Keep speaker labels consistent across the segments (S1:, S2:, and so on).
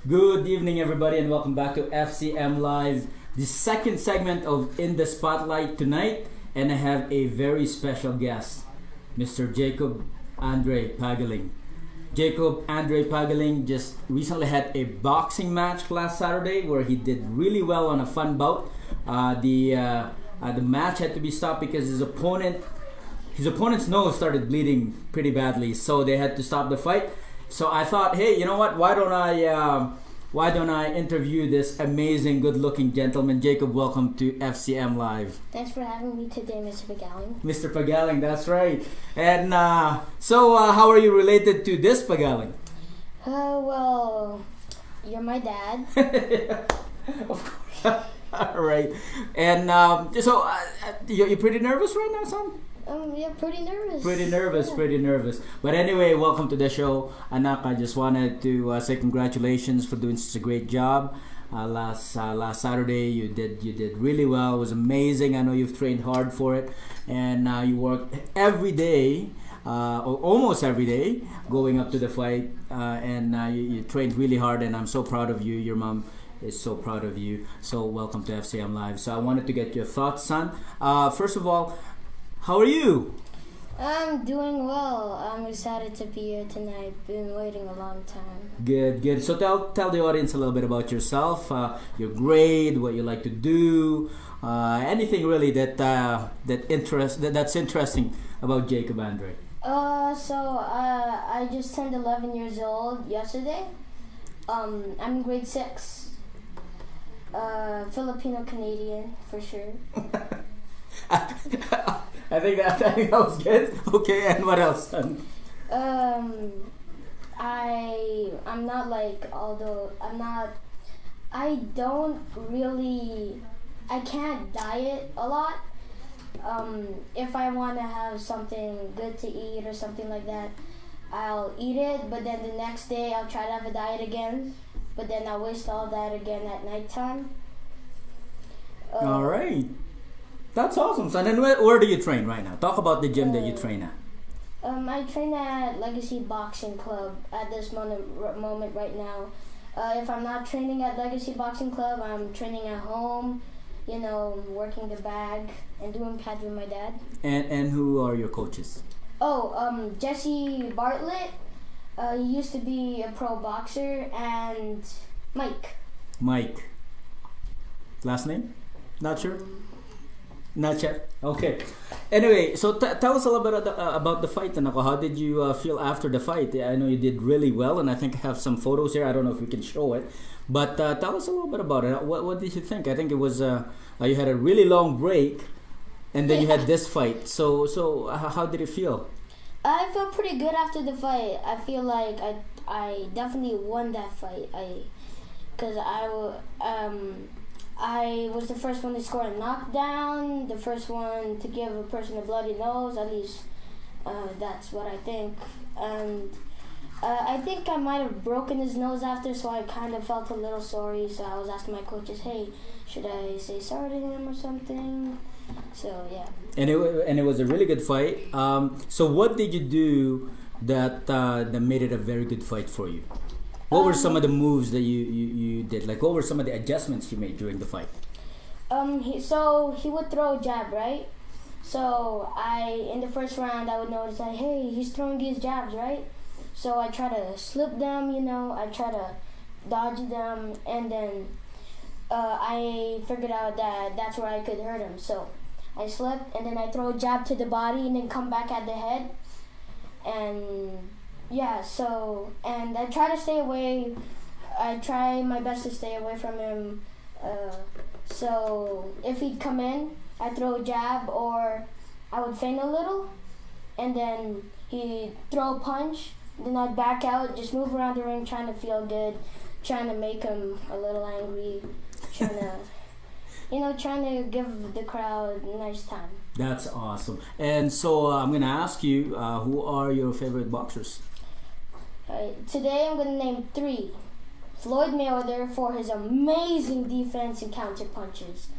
S1: Good evening, everybody, and welcome back to FCM Live, the second segment of In the Spotlight tonight. And I have a very special guest, Mr. Jacob Andre Pagaling. Jacob Andre Pagaling just recently had a boxing match last Saturday where he did really well on a fun bout. The match had to be stopped because his opponent's nose started bleeding pretty badly, so they had to stop the fight. So I thought, hey, you know what? Why don't I interview this amazing, good-looking gentleman? Jacob, welcome to FCM Live.
S2: Thanks for having me today, Mr. Pagaling.
S1: Mr. Pagaling, that's right. And how are you related to this Pagaling?
S2: Well, you're my dad.
S1: Of course. All right. And you're pretty nervous right now, son?
S2: Yeah, pretty nervous.
S1: Pretty nervous. But anyway, welcome to the show. Anak, I just wanted to say congratulations for doing such a great job. Last Saturday, you did really well. It was amazing. I know you've trained hard for it, and you worked every day, or almost every day, going up to the fight. And you trained really hard, and I'm so proud of you. Your mom is so proud of you. So welcome to FCM Live. So I wanted to get your thoughts, son. First of all, how are you?
S2: I'm doing well. I'm excited to be here tonight. Been waiting a long time.
S1: Good. So tell the audience a little bit about yourself, your grade, what you like to do, anything really that's interesting about Jacob Andre.
S2: I just turned 11 years old yesterday. I'm in grade 6. Filipino Canadian for sure.
S1: I think that was good. Okay, and what else?
S2: I'm not like, although I'm not, I don't really, I can't diet a lot. If I want to have something good to eat or something like that, I'll eat it, but then the next day I'll try to have a diet again, but then I'll waste all that again at nighttime.
S1: All right. That's awesome, son. And where do you train right now? Talk about the gym that you train at.
S2: I train at Legacy Boxing Club at this moment right now. If I'm not training at Legacy Boxing Club, I'm training at home, working the bag and doing pads with my dad.
S1: And who are your coaches?
S2: Jesse Bartlett. He used to be a pro boxer, and Mike.
S1: Mike. Last name? Not sure? Not yet. Okay. Anyway, so tell us a little bit about the fight, Tanako. How did you feel after the fight? I know you did really well, and I think I have some photos here. I don't know if we can show it, but tell us a little bit about it. What did you think? I think it was you had a really long break, and then you had this fight. So how did it feel?
S2: I felt pretty good after the fight. I feel like I definitely won that fight. Because I was the first one to score a knockdown, the first one to give a person a bloody nose, at least that's what I think. And I think I might have broken his nose after, so I kind of felt a little sorry. So I was asking my coaches, hey, should I say sorry to him or something? So, yeah.
S1: And it was a really good fight. So what did you do that made it a very good fight for you? What were some of the moves that you did? Like, what were some of the adjustments you made during the fight?
S2: He would throw a jab, right? So in the first round, I would notice like, hey, he's throwing these jabs, right? So I try to slip them, I try to dodge them, and then I figured out that that's where I could hurt him. So I slip, and then I throw a jab to the body, and then come back at the head, and yeah, and I try to stay away. I try my best to stay away from him. So if he'd come in, I'd throw a jab, or I would feint a little, and then he'd throw a punch. Then I'd back out, just move around the ring, trying to feel good, trying to make him a little angry, trying to give the crowd a nice time.
S1: That's awesome. And so I'm gonna ask you, who are your favorite boxers?
S2: Today I'm going to name 3. Floyd Mayweather for his amazing defense and counter punches.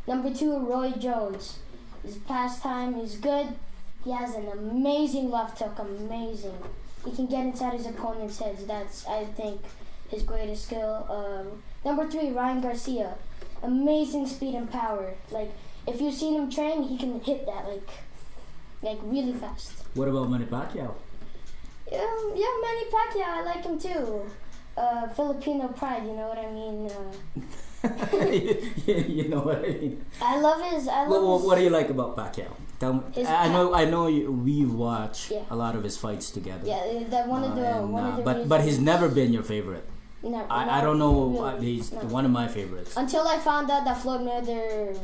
S2: Number 2, Roy Jones. His pastime is good. He has an amazing left hook, amazing. He can get inside his opponent's heads. That's, I think, his greatest skill. Number 3, Ryan Garcia. Amazing speed and power. Like, if you've seen him train, he can hit that like really fast.
S1: What about Manny Pacquiao?
S2: Yeah, Manny Pacquiao, I like him too. Filipino pride, you know what I mean?
S1: You know what I mean.
S2: I love his.
S1: What do you like about Pacquiao? Tell me. I know we watch a lot of his fights together.
S2: Yeah, that one of the
S1: but he's never been your favorite.
S2: No,
S1: I don't know.
S2: Really,
S1: He's one of my favorites.
S2: Until I found out that Floyd Mayweather,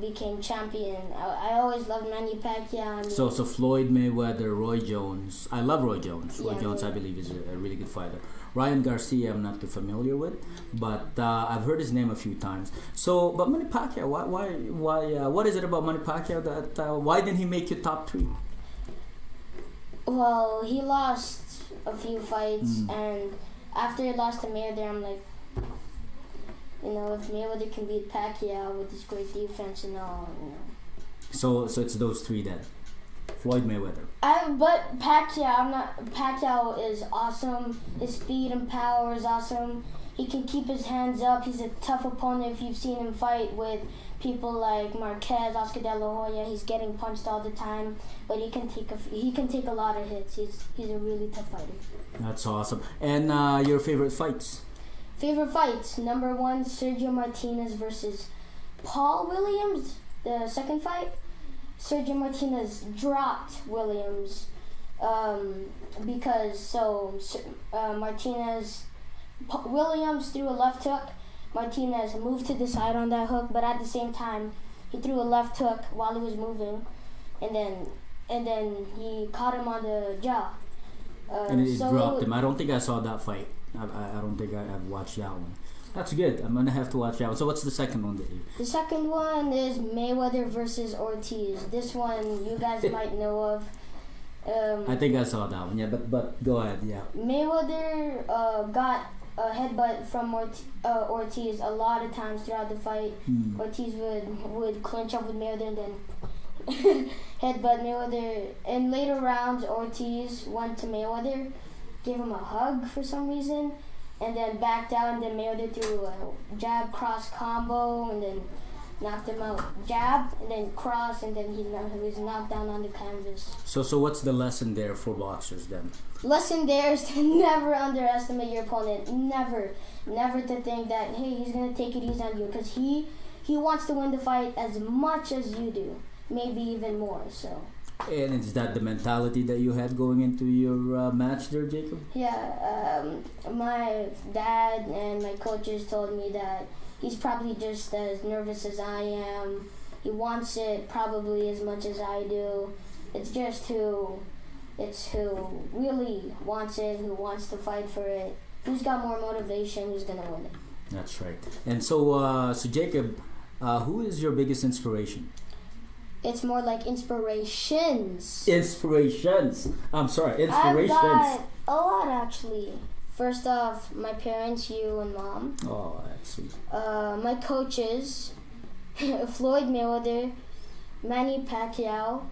S2: became champion. I always loved Manny Pacquiao.
S1: So Floyd Mayweather, Roy Jones. I love Roy Jones. Roy Jones, I
S2: really.
S1: believe, is a really good fighter. Ryan Garcia, I'm not too familiar with, but I've heard his name a few times. So, but Manny Pacquiao, why? What is it about Manny Pacquiao that why didn't he make your top 3?
S2: Well, he lost a few fights, and after he lost to Mayweather, I'm like, if Mayweather can beat Pacquiao with his great defense and all,
S1: So it's those 3 then. Floyd Mayweather.
S2: But Pacquiao is awesome. His speed and power is awesome. He can keep his hands up. He's a tough opponent. If you've seen him fight with people like Marquez, Oscar De La Hoya, he's getting punched all the time. But he can take a lot of hits. He's a really tough fighter.
S1: That's awesome. And your favorite fights?
S2: Favorite fights. Number 1, Sergio Martinez versus Paul Williams. The second fight. Sergio Martinez dropped Williams because Williams threw a left hook. Martinez moved to the side on that hook, but at the same time he threw a left hook while he was moving, and then he caught him on the jaw.
S1: And he dropped him. I don't think I saw that fight. I don't think I've watched that one. That's good. I'm gonna have to watch that one. So what's the second one that you?
S2: The second one is Mayweather versus Ortiz. This one you guys might know of.
S1: I think I saw that one. Yeah, but go ahead. Yeah.
S2: Mayweather got a headbutt from Ortiz a lot of times throughout the fight. Ortiz would clinch up with Mayweather and then headbutt Mayweather. In later rounds, Ortiz went to Mayweather, gave him a hug for some reason, and then backed out, and then Mayweather threw a jab cross combo and then knocked him out. Jab and then cross, and then he was knocked down on the canvas.
S1: So what's the lesson there for boxers then?
S2: Lesson there is to never underestimate your opponent. Never to think that, hey, he's gonna take it easy on you, because he wants to win the fight as much as you do, maybe even more. So.
S1: And is that the mentality that you had going into your match there, Jacob?
S2: Yeah, my dad and my coaches told me that he's probably just as nervous as I am. He wants it probably as much as I do. It's who really wants it, who wants to fight for it. Who's got more motivation, who's gonna win it.
S1: That's right. And so Jacob, who is your biggest inspiration?
S2: It's more like inspirations.
S1: Inspirations. I'm sorry, inspirations.
S2: I've got a lot actually. First off, my parents, you and mom.
S1: Oh, that's sweet.
S2: My coaches, Floyd Mayweather, Manny Pacquiao,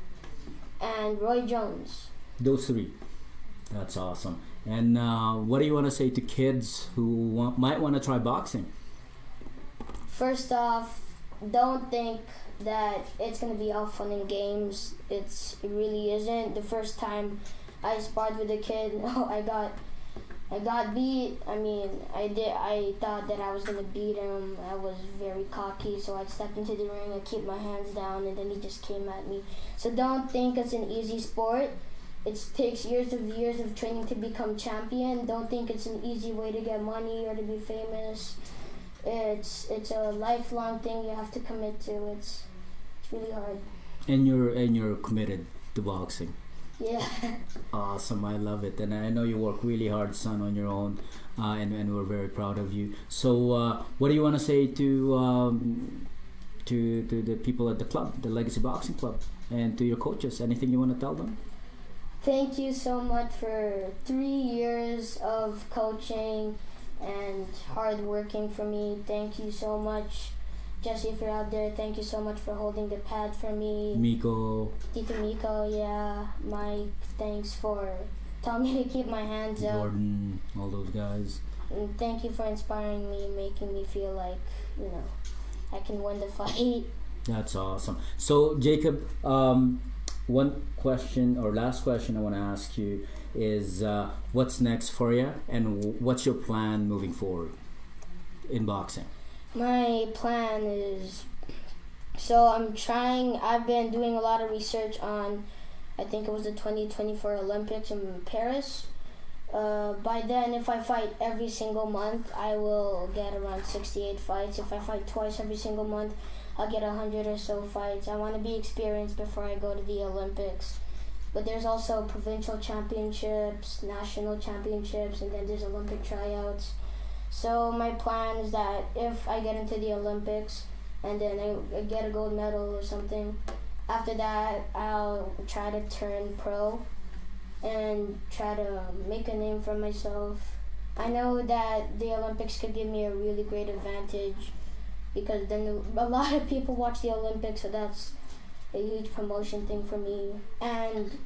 S2: and Roy Jones.
S1: Those 3. That's awesome. And what do you want to say to kids who might want to try boxing?
S2: First off, don't think that it's gonna be all fun and games. It really isn't. The first time I sparred with a kid, I got beat. I thought that I was gonna beat him. I was very cocky, so I stepped into the ring. I kept my hands down, and then he just came at me. So don't think it's an easy sport. It takes years of training to become champion. Don't think it's an easy way to get money or to be famous. It's a lifelong thing you have to commit to. It's really hard.
S1: And you're committed to boxing.
S2: Yeah.
S1: Awesome, I love it, and I know you work really hard, son, on your own, and we're very proud of you. So, what do you want to say to the people at the club, the Legacy Boxing Club, and to your coaches? Anything you want to tell them?
S2: Thank you so much for 3 years of coaching and hard working for me. Thank you so much. Jesse, if you're out there, thank you so much for holding the pad for me.
S1: Miko.
S2: Tito Miko, yeah. Mike, thanks for telling me to keep my hands up.
S1: Gordon, all those guys.
S2: And thank you for inspiring me, making me feel like, you know, I can win the fight.
S1: That's awesome. So, Jacob, one question or last question I want to ask you is what's next for you and what's your plan moving forward in boxing?
S2: My plan is, I've been doing a lot of research on, I think it was the 2024 Olympics in Paris. By then, if I fight every single month, I will get around 68 fights. If I fight twice every single month, I'll get 100 or so fights. I want to be experienced before I go to the Olympics. But there's also provincial championships, national championships, and then there's Olympic tryouts. So my plan is that if I get into the Olympics and then I get a gold medal or something, after that I'll try to turn pro and try to make a name for myself. I know that the Olympics could give me a really great advantage because then a lot of people watch the Olympics, so that's a huge promotion thing for me. And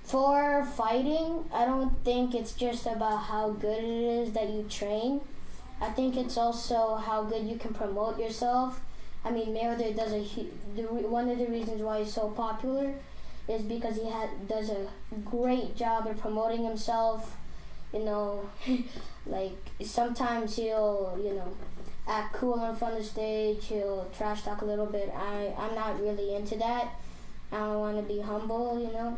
S2: for fighting, I don't think it's just about how good it is that you train. I think it's also how good you can promote yourself. I mean, Mayweather does one of the reasons why he's so popular is because he does a great job of promoting himself. You know, like sometimes he'll, you know, act cool in front of the stage. He'll trash talk a little bit. I'm not really into that. I don't want to be humble, you know.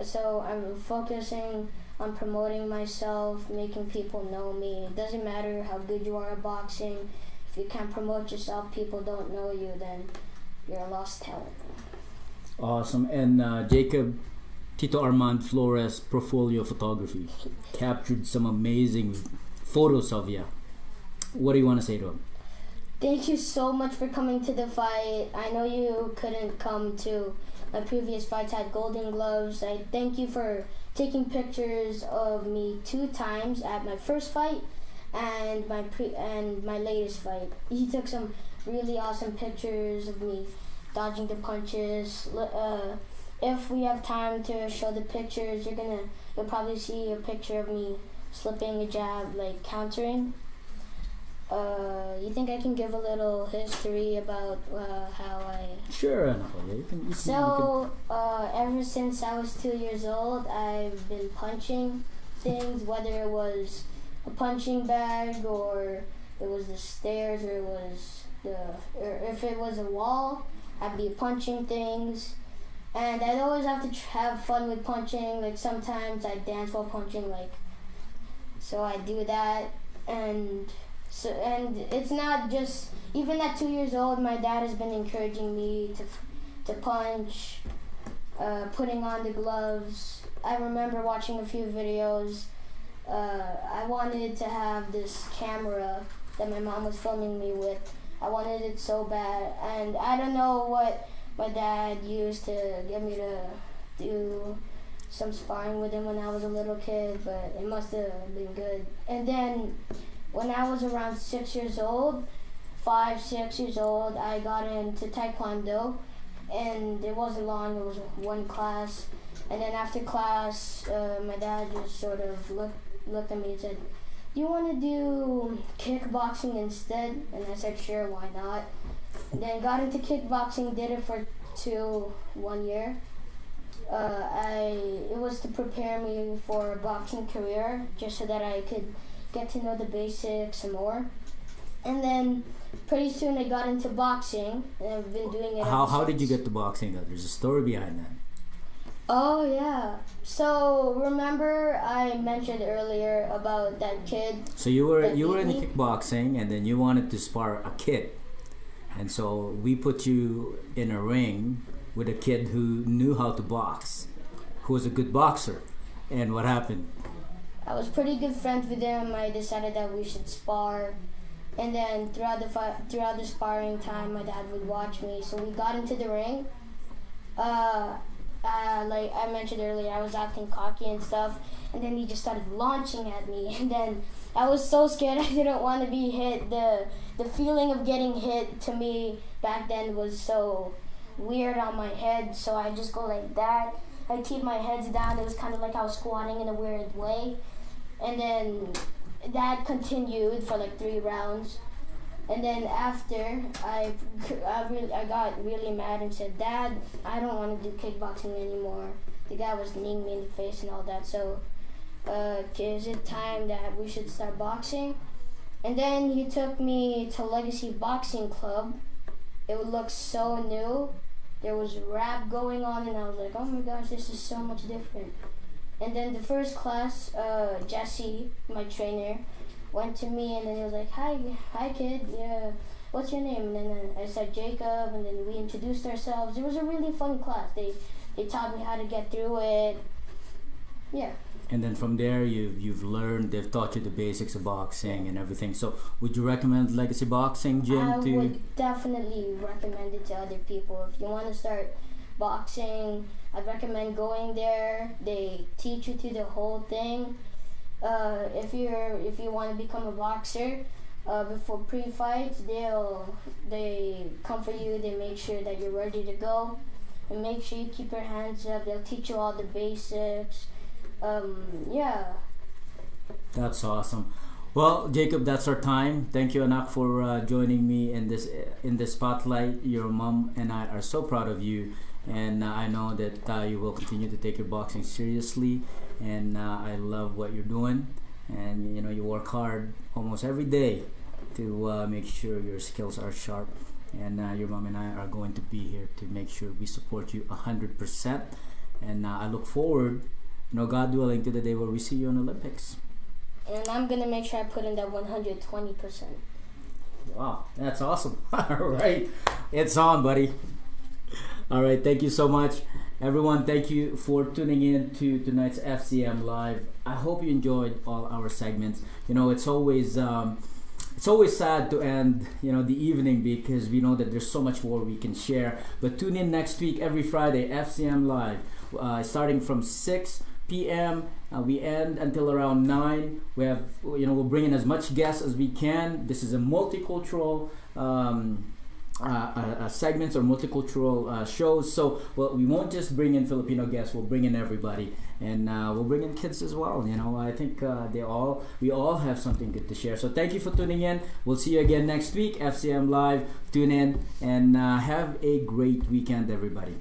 S2: So I'm focusing on promoting myself, making people know me. It doesn't matter how good you are at boxing. If you can't promote yourself, people don't know you, then you're a lost talent.
S1: Awesome. And Jacob, Tito Armand Flores, Profolio Photography, captured some amazing photos of you. What do you want to say to him?
S2: Thank you so much for coming to the fight. I know you couldn't come to my previous fights. I had Golden Gloves. I thank you for taking pictures of me 2 times at my first fight and my latest fight. He took some really awesome pictures of me dodging the punches. If we have time to show the pictures, you'll probably see a picture of me slipping a jab, like countering. You think I can give a little history about how I...
S1: Sure,
S2: ever since I was 2 years old, I've been punching things, whether it was a punching bag or it was the stairs or if it was a wall, I'd be punching things. And I'd always have to have fun with punching. Like sometimes I dance while punching, so I do that. And it's not just, even at 2 years old, my dad has been encouraging me to punch, putting on the gloves. I remember watching a few videos. I wanted to have this camera that my mom was filming me with. I wanted it so bad, and I don't know what my dad used to get me to do some sparring with him when I was a little kid, but it must have been good. And then when I was around 6 years old, 6 years old, I got into Taekwondo, and it wasn't long, it was one class. And then after class, my dad just sort of looked at me and said, "Do you want to do kickboxing instead?" And I said, "Sure, why not?" And then got into kickboxing, did it for 1 year. It was to prepare me for a boxing career, just so that I could get to know the basics some more. And then pretty soon I got into boxing, and I've been doing it.
S1: How did you get to boxing? There's a story behind that.
S2: Oh yeah. So remember I mentioned earlier about that kid.
S1: So you were in kickboxing, and then you wanted to spar a kid, and so we put you in a ring with a kid who knew how to box, who was a good boxer. And what happened?
S2: I was pretty good friends with him. I decided that we should spar, and then throughout the sparring time, my dad would watch me. So we got into the ring. Like I mentioned earlier, I was acting cocky and stuff, and then he just started launching at me, and then I was so scared. I didn't want to be hit. The feeling of getting hit to me back then was so weird on my head, so I just go like that. I keep my head down. It was kind of like I was squatting in a weird way. and then that continued for like 3 rounds. And then after, I got really mad and said, Dad, I don't want to do kickboxing anymore. The guy was kneeing me in the face and all that. So, is it time that we should start boxing? And then he took me to Legacy Boxing Club. It looked so new. There was rap going on, and I was like, oh my gosh, this is so much different. And then the first class, Jesse, my trainer, went to me, and then he was like, hi kid, yeah, what's your name? And then I said Jacob, and then we introduced ourselves. It was a really fun class. They taught me how to get through it. Yeah.
S1: And then from there, you've learned. They've taught you the basics of boxing and everything. So, would you recommend Legacy Boxing Gym
S2: I would definitely recommend it to other people. If you want to start boxing, I'd recommend going there. They teach you through the whole thing. If you want to become a boxer, before pre-fights, they come for you. They make sure that you're ready to go, and make sure you keep your hands up. They'll teach you all the basics. Yeah.
S1: That's awesome. Well, Jacob, that's our time. Thank you, Anak, for joining me in this spotlight. Your mom and I are so proud of you, and I know that you will continue to take your boxing seriously. And I love what you're doing, and you work hard almost every day to make sure your skills are sharp. And your mom and I are going to be here to make sure we support you 100%. And I look forward, God willing, to the day where we see you in Olympics.
S2: And I'm gonna make sure I put in that 120%.
S1: Wow, that's awesome. All right, it's on, buddy. All right, thank you so much, everyone. Thank you for tuning in to tonight's FCM Live. I hope you enjoyed all our segments. It's always sad to end the evening, because we know that there's so much more we can share. But tune in next week, every Friday, FCM Live, starting from 6 p.m. We end until around 9. We have, we'll bring in as much guests as we can. This is a multicultural segments or multicultural shows. So we won't just bring in Filipino guests. We'll bring in everybody, and we'll bring in kids as well. I think we all have something good to share. So thank you for tuning in. We'll see you again next week. FCM Live. Tune in and have a great weekend, everybody.